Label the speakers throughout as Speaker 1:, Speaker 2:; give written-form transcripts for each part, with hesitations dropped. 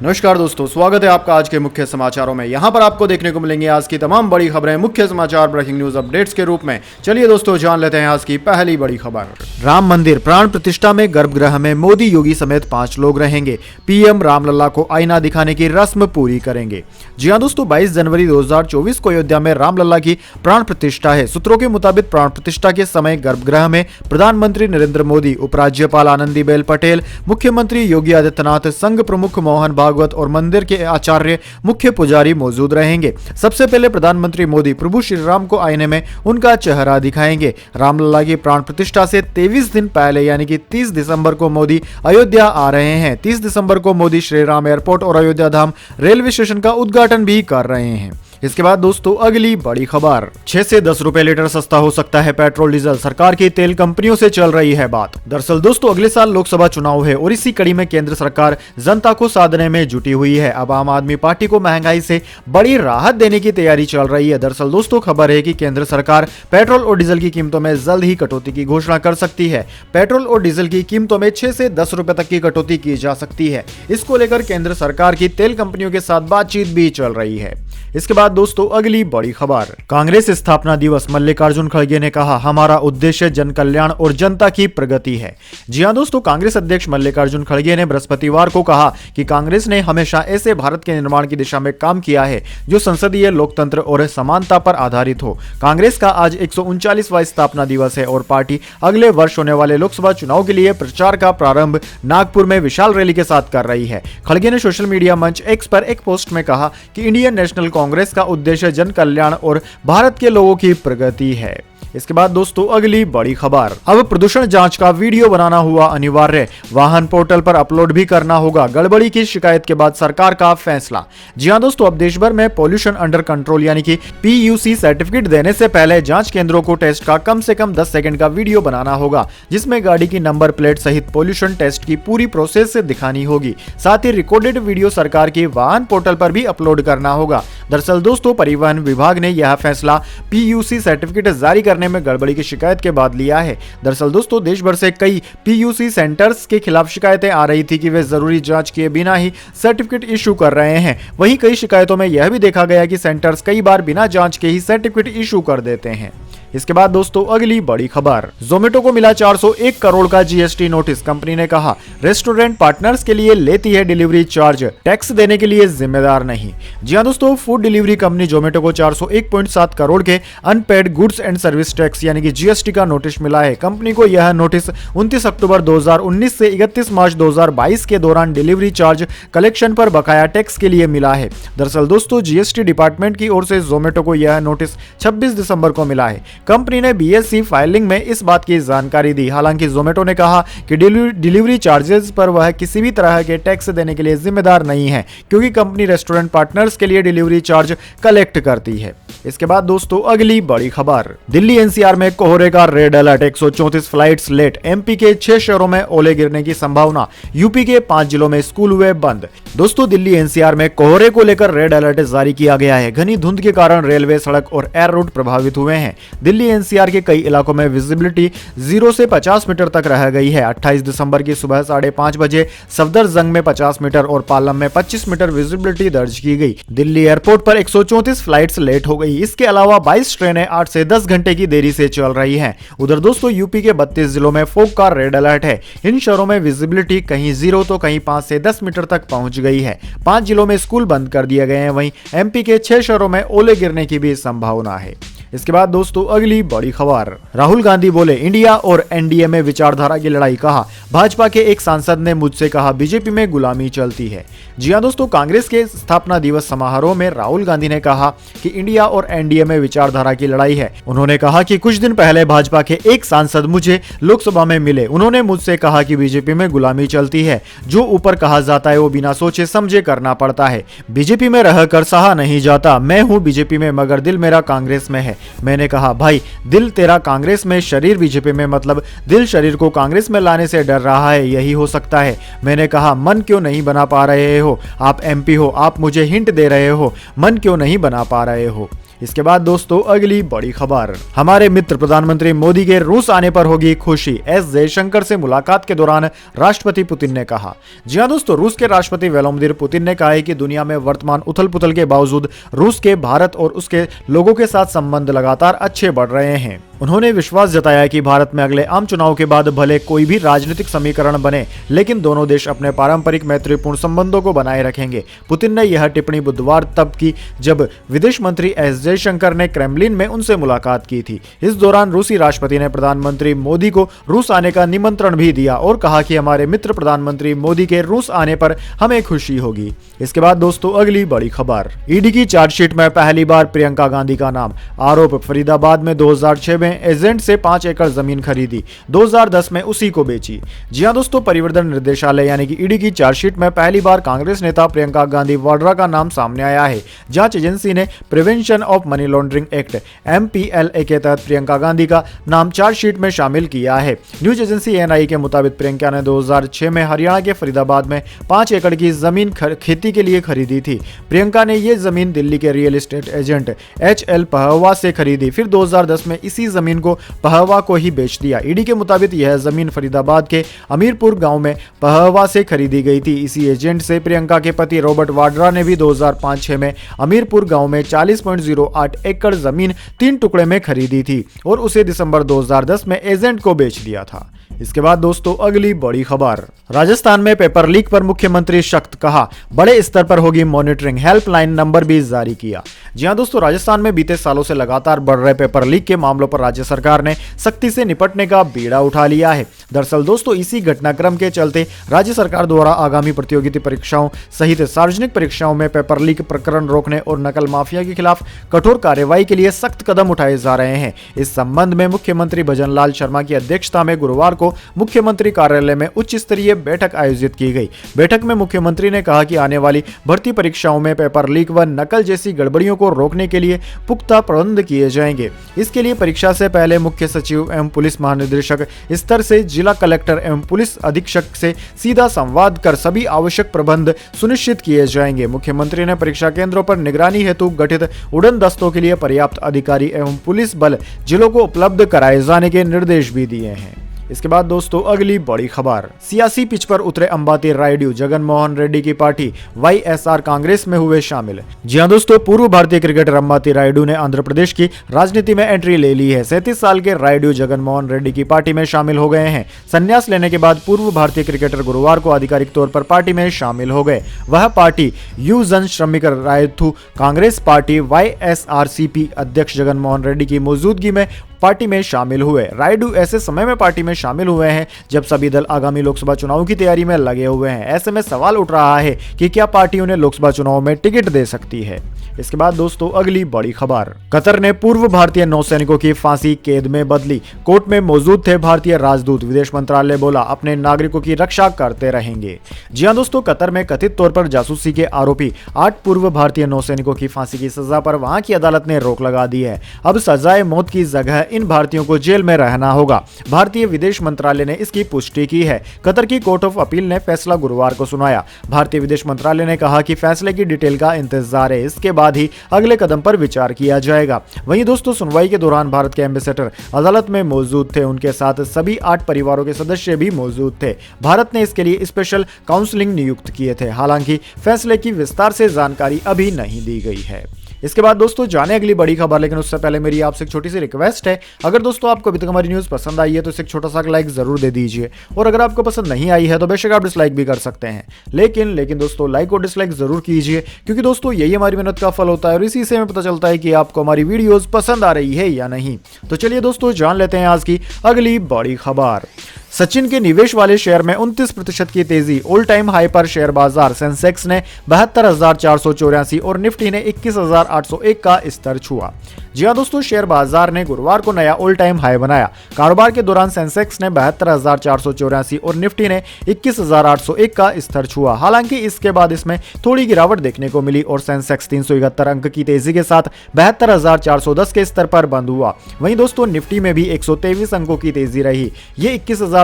Speaker 1: नमस्कार दोस्तों, स्वागत है आपका आज के मुख्य समाचारों में। यहां पर आपको देखने को मिलेंगे आज की तमाम बड़ी खबरें मुख्य समाचार ब्रेकिंग न्यूज अपडेट्स के रूप में। चलिए दोस्तों, जान लेते हैं आज की पहली बड़ी खबर। राम मंदिर प्राण प्रतिष्ठा में गर्भगृह में मोदी योगी समेत 5 लोग रहेंगे। पीएम रामलला को आईना दिखाने की रस्म पूरी करेंगे। जी हां दोस्तों, 22 जनवरी 2024 को अयोध्या में रामलला की प्राण प्रतिष्ठा है। सूत्रों के मुताबिक प्राण प्रतिष्ठा के समय गर्भगृह में प्रधानमंत्री नरेंद्र मोदी, उपराज्यपाल आनंदीबेन पटेल, मुख्यमंत्री योगी आदित्यनाथ, संघ प्रमुख मोहन भागवत और मंदिर के आचार्य मुख्य पुजारी मौजूद रहेंगे। सबसे पहले प्रधानमंत्री मोदी प्रभु श्री राम को आईने में उनका चेहरा दिखाएंगे। रामलला की प्राण प्रतिष्ठा से 23 दिन पहले यानी कि 30 दिसंबर को मोदी अयोध्या आ रहे हैं। 30 दिसंबर को मोदी श्री राम एयरपोर्ट और अयोध्या धाम रेलवे स्टेशन का उद्घाटन भी कर रहे हैं। इसके बाद दोस्तों अगली बड़ी खबर, 6 से 10 रुपए लीटर सस्ता हो सकता है पेट्रोल डीजल, सरकार की तेल कंपनियों से चल रही है बात। दरअसल दोस्तों अगले साल लोकसभा चुनाव है और इसी कड़ी में केंद्र सरकार जनता को साधने में जुटी हुई है। अब आम आदमी पार्टी को महंगाई से बड़ी राहत देने की तैयारी चल रही है। दरअसल दोस्तों खबर है कि केंद्र सरकार पेट्रोल और डीजल की कीमतों में जल्द ही कटौती की घोषणा कर सकती है। पेट्रोल और डीजल की कीमतों में 6 से 10 रुपए तक की कटौती की जा सकती है। इसको लेकर केंद्र सरकार की तेल कंपनियों के साथ बातचीत भी चल रही है। इसके बाद दोस्तों अगली बड़ी खबर, कांग्रेस स्थापना दिवस, मल्लिकार्जुन खड़गे ने कहा हमारा उद्देश्य जन कल्याण और जनता की प्रगति है। जी हां दोस्तों, कांग्रेस अध्यक्ष मल्लिकार्जुन खड़गे ने बृहस्पतिवार को कहा कि कांग्रेस ने हमेशा ऐसे भारत के निर्माण की दिशा में काम किया है जो संसदीय लोकतंत्र और समानता पर आधारित हो। कांग्रेस का आज 139वां स्थापना दिवस है और पार्टी अगले वर्ष होने वाले लोकसभा चुनाव के लिए प्रचार का प्रारंभ नागपुर में विशाल रैली के साथ कर रही है। खड़गे ने सोशल मीडिया मंच एक्स पर एक पोस्ट में कहा कि इंडियन नेशनल कांग्रेस का उद्देश्य जन कल्याण और भारत के लोगों की प्रगति है। इसके बाद दोस्तों अगली बड़ी खबर, अब प्रदूषण जांच का वीडियो बनाना हुआ अनिवार्य, वाहन पोर्टल पर अपलोड भी करना होगा। गड़बड़ी की शिकायत के बाद सरकार का फैसला। जी हां दोस्तों, अब देश भर में पॉल्यूशन अंडर कंट्रोल यानी कि PUC सर्टिफिकेट देने से पहले जांच केंद्रों को टेस्ट का कम से कम 10 सेकंड का वीडियो बनाना होगा, जिसमें गाड़ी की नंबर प्लेट सहित पॉल्यूशन टेस्ट की पूरी प्रोसेस से दिखानी होगी। साथ ही रिकॉर्डेड वीडियो सरकार के वाहन पोर्टल पर भी अपलोड करना होगा। दरअसल दोस्तों परिवहन विभाग ने यह फैसला PUC सर्टिफिकेट जारी करने में गड़बड़ी की शिकायत के बाद लिया है। दरअसल दोस्तों देश भर से कई PUC सेंटर्स के खिलाफ शिकायतें आ रही थी कि वे जरूरी जांच किए बिना ही सर्टिफिकेट इशू कर रहे हैं। वहीं कई शिकायतों में यह भी देखा गया कि सेंटर्स कई बार बिना जांच के ही सर्टिफिकेट इशू कर देते हैं। इसके बाद दोस्तों अगली बड़ी खबर, जोमेटो को मिला 401 करोड़ का GST नोटिस। कंपनी ने कहा रेस्टोरेंट पार्टनर्स के लिए लेती है डिलीवरी चार्ज, टैक्स देने के लिए जिम्मेदार नहीं। जी हां दोस्तों, फूड डिलीवरी कंपनी जोमेटो को 401.7 करोड़ के unpaid goods and service tax यानी कि GST का नोटिस मिला है। कंपनी को यह नोटिस 29 अक्टूबर 2019 से 31 मार्च 2022 के दौरान डिलीवरी चार्ज कलेक्शन पर बकाया टैक्स के लिए मिला है। दरअसल दोस्तों GST डिपार्टमेंट की ओर से जोमेटो को यह नोटिस 26 दिसंबर को मिला है। कंपनी ने BSC फाइलिंग में इस बात की जानकारी दी। हालांकि जोमेटो ने कहा कि डिलीवरी चार्जेस पर वह किसी भी तरह के टैक्स देने के लिए जिम्मेदार नहीं है, क्योंकि कंपनी रेस्टोरेंट पार्टनर्स के लिए डिलीवरी चार्ज कलेक्ट करती है। इसके बाद दोस्तों अगली बड़ी खबर, दिल्ली NCR में कोहरे का red alert, 134 flights late. MP के 6 शहरों में ओले गिरने की संभावना, यूपी के 5 जिलों में स्कूल हुए बंद। दोस्तों दिल्ली NCR में कोहरे को लेकर रेड अलर्ट जारी किया गया है। घनी धुंध के कारण रेलवे, सड़क और एयर रूट प्रभावित हुए हैं। दिल्ली NCR के कई इलाकों में विजिबिलिटी 0 से 50 मीटर तक रह गई है। 28 दिसंबर की सुबह 5:30 बजे सफदरजंग में 50 मीटर और पालम में 25 मीटर विजिबिलिटी दर्ज की गई। दिल्ली एयरपोर्ट पर 134 फ्लाइट्स लेट हो गई। इसके अलावा 22 ट्रेनें 8 से 10 घंटे की देरी से चल रही हैं। उधर दोस्तों यूपी के 32 जिलों में फॉग का रेड अलर्ट है। इन शहरों में विजिबिलिटी कहीं 0 तो कहीं 5 से 10 मीटर तक पहुंच गई है। 5 जिलों में स्कूल बंद कर दिए गए हैं। वहीं MP के 6 शहरों में ओले गिरने की भी संभावना है। इसके बाद दोस्तों अगली बड़ी खबर, राहुल गांधी बोले इंडिया और NDA में विचारधारा की लड़ाई। कहा भाजपा के एक सांसद ने मुझसे कहा बीजेपी में गुलामी चलती है। जी हां दोस्तों, कांग्रेस के स्थापना दिवस समारोह में राहुल गांधी ने कहा कि इंडिया और NDA में विचारधारा की लड़ाई है। उन्होंने कहा कि कुछ दिन पहले भाजपा के एक सांसद मुझे लोकसभा में मिले। उन्होंने मुझसे कहा कि बीजेपी में गुलामी चलती है, जो ऊपर कहा जाता है वो बिना सोचे समझे करना पड़ता है। बीजेपी में रहकर सहा नहीं जाता। मैं हूँ बीजेपी में मगर दिल मेरा कांग्रेस में है। मैंने कहा भाई दिल तेरा कांग्रेस में, शरीर बीजेपी में, मतलब दिल शरीर को कांग्रेस में लाने से डर रहा है, यही हो सकता है। मैंने कहा मन क्यों नहीं बना पा रहे हो, आप MP हो, आप मुझे हिंट दे रहे हो, मन क्यों नहीं बना पा रहे हो। इसके बाद दोस्तों अगली बड़ी खबर, हमारे मित्र प्रधानमंत्री मोदी के रूस आने पर होगी खुशी, एस जयशंकर से मुलाकात के दौरान राष्ट्रपति पुतिन ने कहा। जी हां दोस्तों, रूस के राष्ट्रपति व्लादिमीर पुतिन ने कहा है कि दुनिया में वर्तमान उथल पुथल के बावजूद रूस के भारत और उसके लोगों के साथ संबंध लगातार अच्छे बढ़ रहे हैं। उन्होंने विश्वास जताया कि भारत में अगले आम चुनाव के बाद भले कोई भी राजनीतिक समीकरण बने, लेकिन दोनों देश अपने पारंपरिक मैत्रीपूर्ण संबंधों को बनाए रखेंगे। पुतिन ने यह टिप्पणी बुधवार तब की जब विदेश मंत्री एस जयशंकर ने क्रेमलिन में उनसे मुलाकात की थी। इस दौरान रूसी राष्ट्रपति ने प्रधानमंत्री मोदी को रूस आने का निमंत्रण भी दिया और कहा कि हमारे मित्र प्रधानमंत्री मोदी के रूस आने पर हमें खुशी होगी। इसके बाद दोस्तों अगली बड़ी खबर, ईडी की चार्जशीट में पहली बार प्रियंका गांधी का नाम, आरोप फरीदाबाद में 2006 में एजेंट से 5 एकड़ जमीन खरीदी, 2010 में उसी को बेची। जी हां दोस्तों, परिवर्तन निर्देशालय यानी कि ईडी की चार्जशीट में पहली बार कांग्रेस नेता प्रियंका गांधी वाड्रा का नाम सामने आया है। जांच एजेंसी ने prevention of money laundering act MPLA के तहत प्रियंका गांधी का नाम चार्जशीट में शामिल किया है। न्यूज एजेंसी NI के मुताबिक प्रियंका ने 2006 में हरियाणा के फरीदाबाद में 5 एकड़ की जमीन खेती के लिए खरीदी थी। प्रियंका ने ये जमीन दिल्ली के real estate agent HL Pahwa से खरीदी, फिर 2010 में इसी जमीन को पहवा को ही बेच दिया। ईडी के मुताबिक यह जमीन फरीदाबाद के अमीरपुर गांव में पहवा से खरीदी गई थी। इसी एजेंट से प्रियंका के पति रॉबर्ट वाड्रा ने भी 2005-06 में अमीरपुर गांव में 40.08 एकड़ जमीन 3 टुकड़े में खरीदी थी और उसे दिसंबर 2010 में एजेंट को बेच दिया था। इसके बाद दोस्तों अगली बड़ी खबर, राजस्थान में पेपर लीक पर मुख्यमंत्री सख्त, कहा बड़े स्तर पर होगी मॉनिटरिंग, हेल्पलाइन नंबर भी जारी किया। जी हां दोस्तों, राजस्थान में बीते सालों से लगातार बढ़ रहे पेपर लीक के मामलों पर राज्य सरकार ने सख्ती से निपटने का बीड़ा उठा लिया है। दरअसल दोस्तों, इसी घटनाक्रम के चलते राज्य सरकार द्वारा आगामी प्रतियोगिता परीक्षाओं सहित सार्वजनिक परीक्षाओं में पेपर लीक प्रकरण रोकने और नकल माफिया के खिलाफ कठोर कार्रवाई के लिए सख्त कदम उठाए जा रहे हैं। इस संबंध में मुख्यमंत्री भजनलाल शर्मा की अध्यक्षता में गुरुवार को मुख्यमंत्री कार्यालय में उच्च स्तरीय बैठक आयोजित की गई। बैठक में मुख्यमंत्री ने कहा कि आने वाली भर्ती परीक्षाओं में पेपर लीक व नकल जैसी गड़बड़ियों को रोकने के लिए पुख्ता प्रबंध किए जाएंगे। इसके लिए परीक्षा से पहले मुख्य सचिव एवं पुलिस महानिदेशक स्तर से जिला कलेक्टर एवं पुलिस अधीक्षक से सीधा संवाद कर सभी आवश्यक प्रबंध सुनिश्चित किए जाएंगे। मुख्यमंत्री ने परीक्षा केंद्रों पर निगरानी हेतु गठित उड़न दस्तों के लिए पर्याप्त अधिकारी एवं पुलिस बल जिलों को उपलब्ध कराए जाने के निर्देश भी दिए हैं। इसके बाद दोस्तों अगली बड़ी खबर, सियासी पिच पर उतरे अंबाती रायडू, जगन मोहन रेड्डी की पार्टी YSR कांग्रेस में हुए शामिल। जी हां दोस्तों, पूर्व भारतीय क्रिकेटर अंबाती रायडू ने आंध्र प्रदेश की राजनीति में एंट्री ले ली है। 37 साल के रायडू जगन मोहन रेड्डी की पार्टी में शामिल हो गए हैं। संन्यास लेने के बाद पूर्व भारतीय क्रिकेटर गुरुवार को आधिकारिक तौर पर पार्टी में शामिल हो गए। वह पार्टी युवजन श्रमिक रायथू कांग्रेस पार्टी YSRCP अध्यक्ष जगन मोहन रेड्डी की मौजूदगी में पार्टी में शामिल हुए। रायडू ऐसे समय में पार्टी में शामिल हुए हैं जब सभी दल आगामी लोकसभा चुनाव की तैयारी में लगे हुए हैं। ऐसे में सवाल उठ रहा है कि क्या पार्टी उन्हें लोकसभा चुनाव में टिकट दे सकती है। इसके बाद दोस्तों अगली बड़ी खबर, कतर ने पूर्व भारतीय नौसैनिकों की फांसी कैद में बदली, कोर्ट में मौजूद थे भारतीय राजदूत। विदेश मंत्रालय बोला अपने नागरिकों की रक्षा करते रहेंगे। जी हां दोस्तों, कतर में कथित तौर पर जासूसी के आरोपी 8 पूर्व भारतीय नौसैनिकों की फांसी की सजा पर वहां की अदालत ने रोक लगा दी है। अब सजाए मौत की जगह इन भारतीयों को जेल में रहना होगा। भारतीय विदेश मंत्रालय ने इसकी पुष्टि की है। कतर की कोर्ट ऑफ अपील ने फैसला गुरुवार को सुनाया। भारतीय विदेश मंत्रालय ने कहा कि फैसले की डिटेल का इंतजार है, इसके बाद ही अगले कदम पर विचार किया जाएगा। वहीं दोस्तों, सुनवाई के दौरान भारत के एम्बेसडर अदालत में मौजूद थे। उनके साथ सभी 8 परिवारों के सदस्य भी मौजूद थे। भारत ने इसके लिए स्पेशल काउंसलिंग नियुक्त किए थे। हालांकि फैसले की विस्तार से जानकारी अभी नहीं दी गई है। इसके बाद दोस्तों जाने अगली बड़ी खबर, लेकिन उससे पहले मेरी आपसे एक छोटी सी रिक्वेस्ट है। अगर दोस्तों आपको अभी तक हमारी न्यूज़ पसंद आई है तो इसे एक छोटा सा लाइक जरूर दे दीजिए, और अगर आपको पसंद नहीं आई है तो बेशक आप डिसलाइक भी कर सकते हैं। लेकिन दोस्तों लाइक और डिसलाइक जरूर कीजिए, क्योंकि दोस्तों यही हमारी मेहनत का फल होता है और इसी से हमें पता चलता है कि आपको हमारी वीडियोस पसंद आ रही है या नहीं। तो चलिए दोस्तों जान लेते हैं आज की अगली बड़ी खबर। सचिन के निवेश वाले शेयर में 29% की तेजी, ऑल टाइम हाई पर शेयर बाजार। सेंसेक्स ने 72,484 और निफ्टी ने 21,801 का स्तर छुआ। जी हां दोस्तों, शेयर बाजार ने गुरुवार को नया ऑल टाइम हाई बनाया। कारोबार के दौरान सेंसेक्स ने 72,484 और निफ्टी ने 21,801 का स्तर छुआ। हालांकि इसके बाद इसमें थोड़ी गिरावट देखने को मिली और सेंसेक्स 371 अंक की तेजी के साथ 72,410 के स्तर पर बंद हुआ। वहीं दोस्तों निफ्टी में भी 123 अंकों की तेजी रही। ये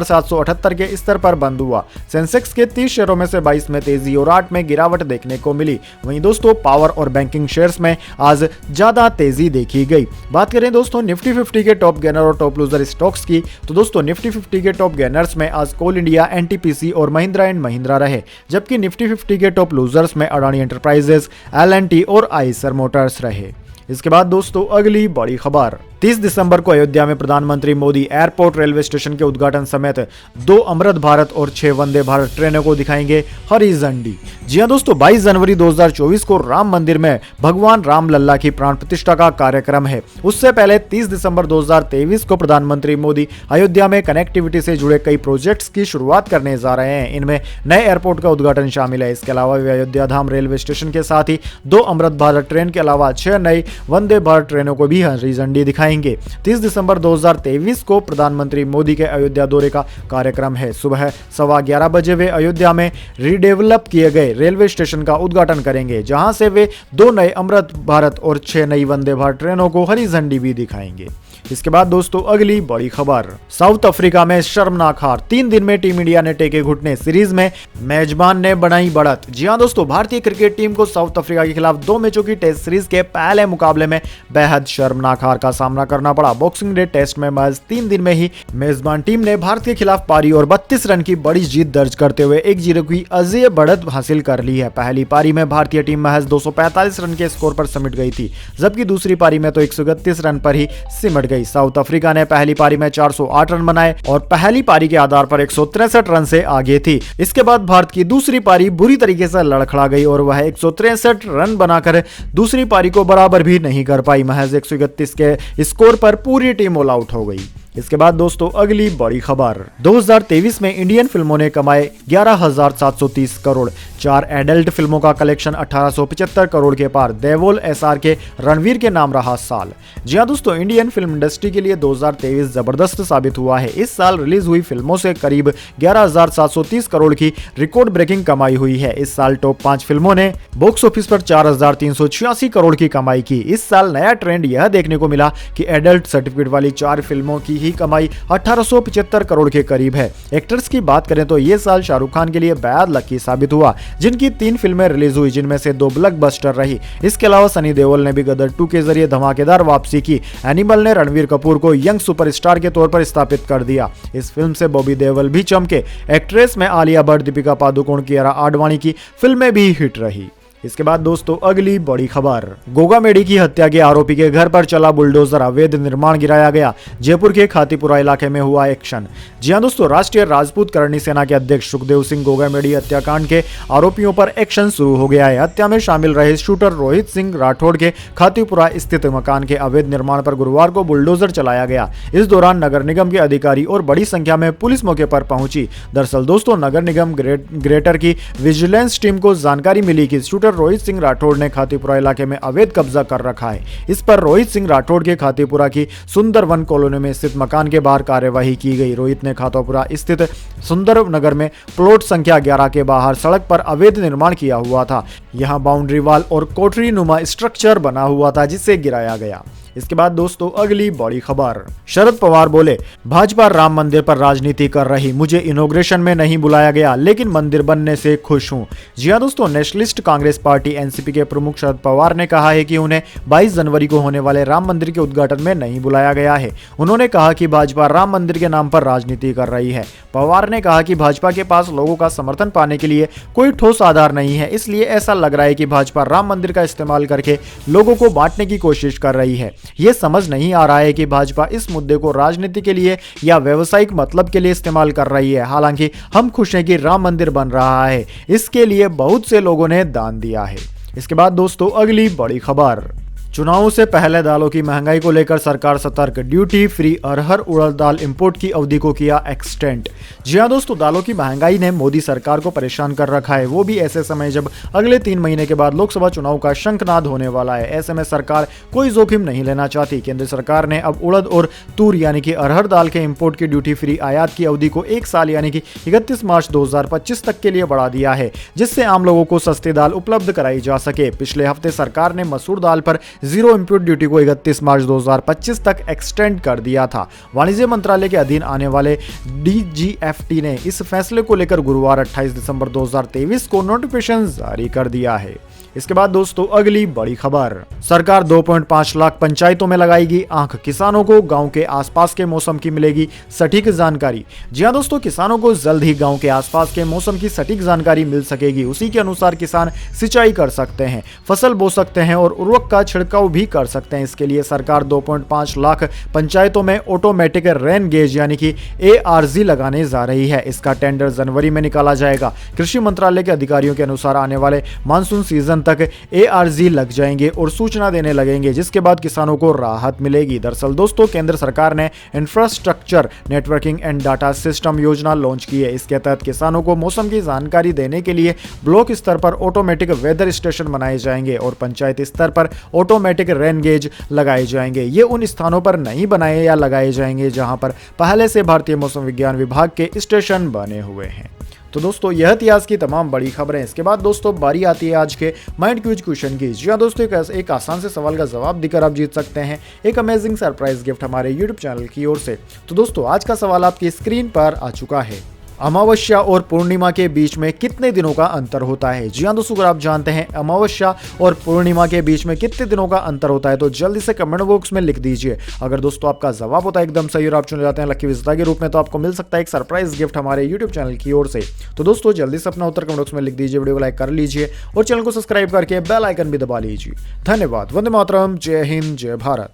Speaker 1: 23,778 के स्तर पर बंद हुआ। सेंसेक्स के 30 शेयरों में से 22 में तेजी और 8 में गिरावट देखने को मिली। वहीं दोस्तों पावर और बैंकिंग शेयर्स में आज ज्यादा तेजी देखी गई। बात करें दोस्तों निफ्टी 50 के टॉप गेनर और टॉप लूजर स्टॉक्स की, तो दोस्तों निफ्टी 50 के टॉप गेनर्स में आज कोल इंडिया, एनटीपीसी और महिंद्रा एंड महिंद्रा रहे, जबकि निफ्टी 50 के टॉप लूजर्स में अडानी एंटरप्राइजेस, एल&टी और आइसर मोटर्स रहे। इसके बाद दोस्तों अगली बड़ी खबर, 30 दिसंबर को अयोध्या में प्रधानमंत्री मोदी एयरपोर्ट, रेलवे स्टेशन के उद्घाटन समेत 2 अमृत भारत और 6 वंदे भारत ट्रेनों को दिखाएंगे हरी झंडी। जी हां दोस्तों, 22 जनवरी 2024 को राम मंदिर में भगवान राम लल्ला की प्राण प्रतिष्ठा का कार्यक्रम है। उससे पहले 30 दिसंबर 2023 को प्रधानमंत्री मोदी अयोध्या में कनेक्टिविटी से जुड़े कई प्रोजेक्ट्स की शुरुआत करने जा रहे हैं। इनमें नए एयरपोर्ट का उद्घाटन शामिल है। इसके अलावा वे अयोध्या धाम रेलवे स्टेशन के साथ ही 2 अमृत भारत ट्रेन के अलावा 6 नई वंदे भारत ट्रेनों को भी हरी झंडी दिखाएंगे। 30 दिसंबर 2023 को प्रधानमंत्री मोदी के अयोध्या दौरे का कार्यक्रम है। सुबह 11:15 बजे वे अयोध्या में रीडेवलप किए गए रेलवे स्टेशन का उद्घाटन करेंगे, जहां से वे 2 नए अमृत भारत और 6 नई वंदे भारत ट्रेनों को हरी झंडी भी दिखाएंगे। इसके बाद दोस्तों अगली बड़ी खबर, साउथ अफ्रीका में शर्मनाक हार, 3 दिन में टीम इंडिया ने टेके घुटने, सीरीज में मेजबान ने बनाई बढ़त। जी हां दोस्तों, भारतीय क्रिकेट टीम को साउथ अफ्रीका के खिलाफ 2 मैचों की टेस्ट सीरीज के पहले मुकाबले में बेहद शर्मनाक हार का सामना करना पड़ा। बॉक्सिंग डे टेस्ट में महज 3 दिन में ही मेजबान टीम ने भारत के खिलाफ पारी और 32 रन की बड़ी जीत दर्ज करते हुए 1-0 की अजेय बढ़त हासिल कर ली है। पहली पारी में भारतीय टीम महज 245 रन के स्कोर पर सिमट गई थी, जबकि दूसरी पारी में तो 131 रन पर ही सिमट गई। साउथ अफ्रीका ने पहली पारी में 408 रन बनाए और पहली पारी के आधार पर 163 रन से आगे थी। इसके बाद भारत की दूसरी पारी बुरी तरीके से लड़खड़ा गई और वह 163 रन बनाकर दूसरी पारी को बराबर भी नहीं कर पाई। महज 131 के स्कोर पर पूरी टीम ऑल आउट हो गई। इसके बाद दोस्तों अगली बड़ी खबर, 2023 में इंडियन फिल्मों ने कमाए 11,730 करोड़, 4 एडल्ट फिल्मों का कलेक्शन 1875 करोड़ के पार। देवोल, SRK, रणवीर के नाम रहा साल। जी हां दोस्तों, इंडियन फिल्म इंडस्ट्री के लिए 2023 जबरदस्त साबित हुआ है। इस साल रिलीज हुई फिल्मों से करीब 11,730 करोड़ की रिकॉर्ड ब्रेकिंग कमाई हुई है। इस साल टॉप 5 फिल्मों ने बॉक्स ऑफिस पर 4,386 करोड़ की कमाई की। इस साल नया ट्रेंड यह देखने को मिला कि एडल्ट सर्टिफिकेट वाली 4 फिल्मों की ही कमाई 1875 करोड़ के करीब है। एक्टर्स की बात करें तो ये साल शाहरुख खान के लिए बेहद लकी साबित हुआ, जिनकी 3 फिल्में रिलीज हुई, जिनमें से 2 ब्लॉकबस्टर रही। इसके अलावा सनी देओल ने भी गदर 2 के जरिए धमाकेदार वापसी की। एनिमल ने रणवीर कपूर को यंग सुपरस्टार के तौर पर स्थापित कर दिया। इस फिल्म से बॉबी देओल भी चमके। एक्ट्रेस में आलिया भट्ट, दीपिका पादुकोण, कियारा आडवाणी की फिल्में भी हिट रही। इसके बाद दोस्तों अगली बड़ी खबर, गोगा मेडी की हत्या के आरोपी के घर पर चला बुलडोजर, अवैध निर्माण गिराया गया। जयपुर के खातीपुरा इलाके में हुआ एक्शन। जी हां दोस्तों, राष्ट्रीय राजपूत करणी सेना के अध्यक्ष सुखदेव सिंह गोगा मेडी हत्याकांड के आरोपियों पर एक्शन शुरू हो गया है। हत्या में शामिल रहे शूटर रोहित सिंह राठौड़ के खातीपुरा स्थित मकान के अवैध निर्माण पर गुरुवार को बुलडोजर चलाया गया। इस दौरान नगर निगम के अधिकारी और बड़ी संख्या में पुलिस मौके पर पहुंची। दरअसल दोस्तों, नगर निगम ग्रेटर की विजिलेंस टीम को जानकारी मिली कि शूटर रोहित सिंह राठौड़ ने खातीपुरा इलाके में अवैध कब्जा कर रखा है। इस पर रोहित सिंह राठौड़ के खातीपुरा की सुंदरवन कॉलोनी में स्थित मकान के बाहर कार्यवाही की गई। रोहित ने खातीपुरा स्थित सुंदर नगर में प्लॉट संख्या 11 के बाहर सड़क पर अवैध निर्माण किया हुआ था। यहां बाउंड्री वाल और कोठरी नुमा स्ट्रक्चर बना हुआ था, जिसे गिराया गया। इसके बाद दोस्तों अगली बड़ी खबर, शरद पवार बोले भाजपा राम मंदिर पर राजनीति कर रही, मुझे इनॉग्रेशन में नहीं बुलाया गया लेकिन मंदिर बनने से खुश हूं। जी हां दोस्तों, नेशनलिस्ट कांग्रेस पार्टी एनसीपी के प्रमुख शरद पवार ने कहा है कि उन्हें 22 जनवरी को होने वाले राम मंदिर के उद्घाटन में नहीं बुलाया गया है। उन्होंने कहा कि भाजपा राम मंदिर के नाम पर राजनीति कर रही है। पवार ने कहा कि भाजपा के पास लोगों का समर्थन पाने के लिए कोई ठोस आधार नहीं है, इसलिए ऐसा लग रहा है कि भाजपा राम मंदिर का इस्तेमाल करके लोगों को बांटने की कोशिश कर रही है। ये समझ नहीं आ रहा है कि भाजपा इस मुद्दे को राजनीति के लिए या व्यवसायिक मतलब के लिए इस्तेमाल कर रही है। हालांकि हम खुश हैं कि राम मंदिर बन रहा है, इसके लिए बहुत से लोगों ने दान दिया है। इसके बाद दोस्तों अगली बड़ी खबर, चुनावों से पहले दालों की महंगाई को लेकर सरकार सतर्क, ड्यूटी फ्री अरहर उड़द दाल इंपोर्ट की अवधि को किया एक्सटेंड। जी हां दोस्तों, दालों की महंगाई ने मोदी सरकार को परेशान कर रखा है, वो भी ऐसे समय जब अगले 3 महीने के बाद लोकसभा चुनाव का शंखनाद होने वाला है। ऐसे में सरकार कोई जोखिम नहीं लेना चाहती। केंद्र सरकार ने अब उड़द और तूर यानी कि अरहर दाल के इंपोर्ट की ड्यूटी फ्री आयात की अवधि को 1 साल यानी कि 31 मार्च 2025 तक के लिए बढ़ा दिया है, जिससे आम लोगों को सस्ती दाल उपलब्ध कराई जा सके। पिछले हफ्ते सरकार ने मसूर दाल पर जीरो इम्पोर्ट ड्यूटी को 31 मार्च 2025 तक एक्सटेंड कर दिया था। वाणिज्य मंत्रालय के अधीन आने वाले DGFT ने इस फैसले को लेकर गुरुवार 28 दिसंबर 2023 को नोटिफिकेशन जारी कर दिया है। इसके बाद दोस्तों अगली बड़ी खबर, सरकार 2.5 लाख पंचायतों में लगाएगी आंख, किसानों को गांव के आसपास के मौसम की मिलेगी सटीक जानकारी। जी हां दोस्तों, किसानों को जल्द ही गांव के आसपास के मौसम की सटीक जानकारी मिल सकेगी। उसी के अनुसार किसान सिंचाई कर सकते हैं, फसल बो सकते हैं और उर्वरक का छिड़काव भी कर सकते हैं। इसके लिए सरकार 2.5 लाख पंचायतों में ऑटोमेटिक रेन गेज यानी कि ARG लगाने जा रही है। इसका टेंडर जनवरी में निकाला जाएगा। कृषि मंत्रालय के अधिकारियों के अनुसार आने वाले मानसून सीजन तक ARG लग जाएंगे और सूचना देने लगेंगे, जिसके बाद किसानों को राहत मिलेगी। दरअसल दोस्तों, केंद्र सरकार ने infrastructure networking and data system योजना लॉन्च की है। इसके तहत किसानों को मौसम की जानकारी देने के लिए ब्लॉक स्तर पर ऑटोमेटिक वेदर स्टेशन बनाए जाएंगे और पंचायत स्तर पर ऑटोमेटिक रेन गेज लगाए जाएंगे। ये उन स्थानों पर नहीं बनाए या लगाए जाएंगे जहां पर पहले से भारतीय मौसम विज्ञान विभाग के स्टेशन बने हुए हैं। तो दोस्तों यह थी आज की तमाम बड़ी खबरें। इसके बाद दोस्तों बारी आती है आज के माइंड क्विज क्वेश्चन की। जी हाँ दोस्तों, एक आसान से सवाल का जवाब देकर आप जीत सकते हैं एक अमेजिंग सरप्राइज गिफ्ट हमारे यूट्यूब चैनल की ओर से। तो दोस्तों आज का सवाल आपकी स्क्रीन पर आ चुका है। अमावस्या और पूर्णिमा के बीच में कितने दिनों का अंतर होता है? जी हाँ दोस्तों, अगर आप जानते हैं अमावस्या और पूर्णिमा के बीच में कितने दिनों का अंतर होता है तो जल्दी से कमेंट बॉक्स में लिख दीजिए। अगर दोस्तों आपका जवाब होता है एकदम सही और आप चुने जाते हैं लकी विजेता के रूप में, तो आपको मिल सकता है एक सरप्राइज गिफ्ट हमारे यूट्यूब चैनल की ओर से। तो दोस्तों जल्दी से अपना उत्तर कमेंट बॉक्स में लिख दीजिए, वीडियो को लाइक कर लीजिए और चैनल को सब्सक्राइब करके बेल आइकन भी दबा लीजिए। धन्यवाद। वंदे मातरम। जय हिंद, जय भारत।